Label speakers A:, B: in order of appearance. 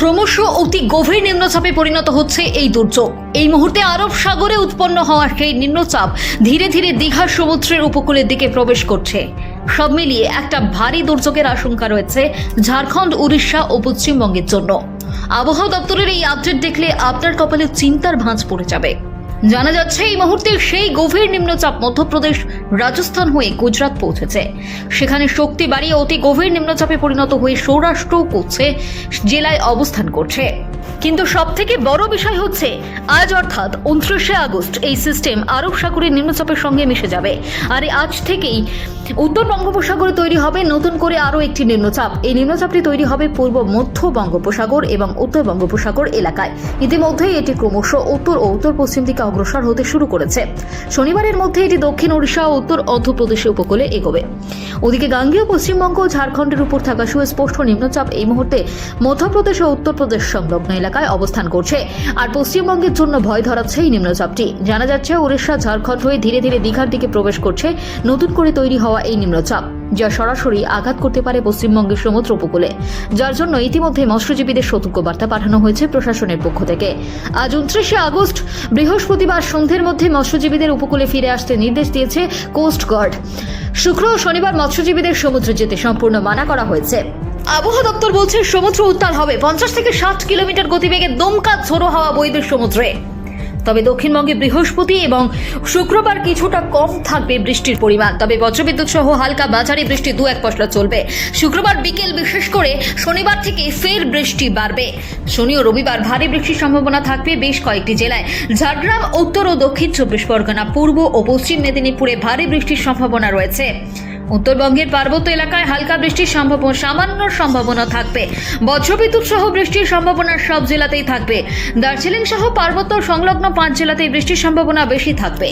A: ক্রমশ অতি গভীর নিম্নচাপে পরিণত হচ্ছে এই দুর্যোগ। এই মুহূর্তে আরব সাগরে উৎপন্ন হওয়া সেই নিম্নচাপ ধীরে ধীরে দীঘা সমুদ্রের উপকূলের দিকে প্রবেশ করছে। সব মিলিয়ে একটা ভারী দুর্যোগের আশঙ্কা রয়েছে ঝাড়খণ্ড, উড়িষ্যা ও পশ্চিমবঙ্গের জন্য। আবহাওয়া দপ্তরের এই আপডেট দেখলে আপনার কপালে চিন্তার ভাঁজ পড়ে যাবে। জানা যাচ্ছে এই মুহূর্তে সেই গভীর নিম্নচাপ মধ্যপ্রদেশ, রাজস্থান হয়ে গুজরাট পৌঁছেছে। সেখানে শক্তি বাড়িয়ে অতি গভীর নিম্নচাপে পরিণত হয়ে সৌরাষ্ট্র ও কচ্ছে জেলায় অবস্থান করছে। কিন্তু সব থেকে বড় বিষয় হচ্ছে আজ অর্থাৎ 29শে আগস্ট এই সিস্টেম আরব সাগরের নিম্নচাপের সঙ্গে মিশে যাবে। আর আজ থেকেই উত্তর বঙ্গোপসাগরে তৈরি হবে নতুন করে আরও একটি নিম্নচাপ। এই নিম্নচাপটি তৈরি হবে পূর্ব মধ্য বঙ্গোপসাগর এবং উত্তর বঙ্গোপসাগর এলাকায়। ইতিমধ্যেই এটি ক্রমশ উত্তর ও উত্তর পশ্চিম দিকে অগ্রসর হতে শুরু করেছে। শনিবারের মধ্যে এটি দক্ষিণ ওড়িশা ও উত্তর অন্ধ্রপ্রদেশের উপকূলে এগোবে। ওদিকে গাঙ্গেয় পশ্চিমবঙ্গ ও ঝাড়খণ্ডের উপর থাকা সুস্পষ্ট নিম্নচাপ এই মুহূর্তে মধ্যপ্রদেশ ও উত্তরপ্রদেশ সংলগ্ন এলাকায় অবস্থান করছে। আর পশ্চিমবঙ্গের জন্য ভয় ধরাচ্ছে এই নিম্নচাপটি। জানা যাচ্ছে ওড়িশা, ঝাড়খণ্ড হয়ে ধীরে ধীরে দীঘার দিকে প্রবেশ করছে নতুন করে তৈরি হওয়া এই নিম্নচাপ, যা সরাসরি আঘাত করতে পারে পশ্চিমবঙ্গের সমুদ্র উপকূলে। যার জন্য ইতিমধ্যে মৎস্যজীবীদের সতর্ক বার্তা পাঠানো হয়েছে প্রশাসনের পক্ষ থেকে। আজ 29শে আগস্ট বৃহস্পতিবার সন্ধ্যের মধ্যে মৎস্যজীবীদের উপকূলে ফিরে আসতে নির্দেশ দিয়েছে কোস্ট গার্ড। শুক্র ও শনিবার মৎস্যজীবীদের সমুদ্রে যেতে সম্পূর্ণ মানা করা হয়েছে। আবহাওয়া দপ্তর বলছে সমুদ্র উত্তাল হবে। 50 থেকে 60 কিলোমিটার গতিবেগে দমকা ঝোড়ো হাওয়া বইবে সমুদ্রে। তবে দক্ষিণবঙ্গে বৃহস্পতি এবং শুক্রবার কিছুটা কম থাকবে বৃষ্টির পরিমাণ। তবে বজ্রবিদ্যুৎ সহ হালকা মাঝারি বৃষ্টি 2-1 পশলা চলবে। শুক্রবার বিকেল, বিশেষ করে শনিবার থেকে ফের বৃষ্টি বাড়বে। শনি ও রবিবার ভারী বৃষ্টির সম্ভাবনা থাকবে বেশ কয়েকটি জেলায়। ঝাড়গ্রাম, উত্তর ও দক্ষিণ 24 পরগনা, পূর্ব ও পশ্চিম মেদিনীপুরে ভারী বৃষ্টির সম্ভাবনা রয়েছে। উত্তরবঙ্গের পার্বত্য এলাকায় হালকা বৃষ্টির সামান্য সম্ভাবনা থাকবে। বজ্রবিদ্যুৎ সহ বৃষ্টির সম্ভাবনা সব জেলাতেই থাকবে। দার্জিলিং সহ পার্বত্য সংলগ্ন 5 জেলাতেই বৃষ্টির সম্ভাবনা বেশি থাকবে।